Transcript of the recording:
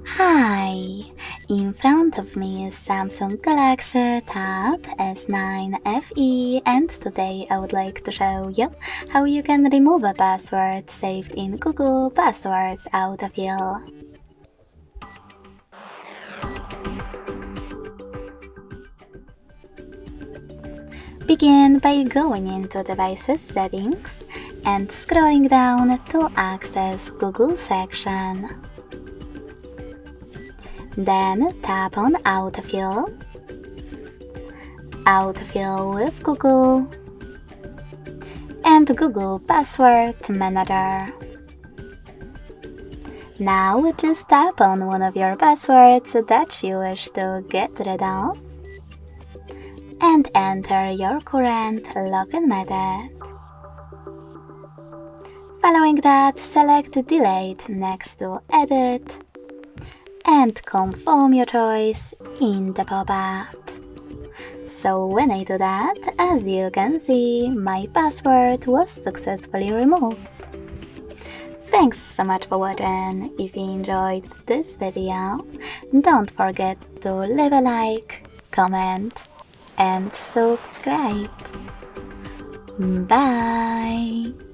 Hi! In front of me is Samsung Galaxy Tab S9 FE, and today I would like to show you how you can remove a password saved in Google Passwords Autofill. Begin by going into Devices Settings and scrolling down to access Google section. Then tap on Autofill, Autofill with Google, and Google Password Manager. Now just tap on one of your passwords that you wish to get rid of and enter your current login method. Following that, select Delete next to Edit and confirm your choice in the pop-up. So when I do that, as you can see, my password was successfully removed. Thanks so much for watching. If you enjoyed this video, don't forget to leave a like, comment, and subscribe. Bye!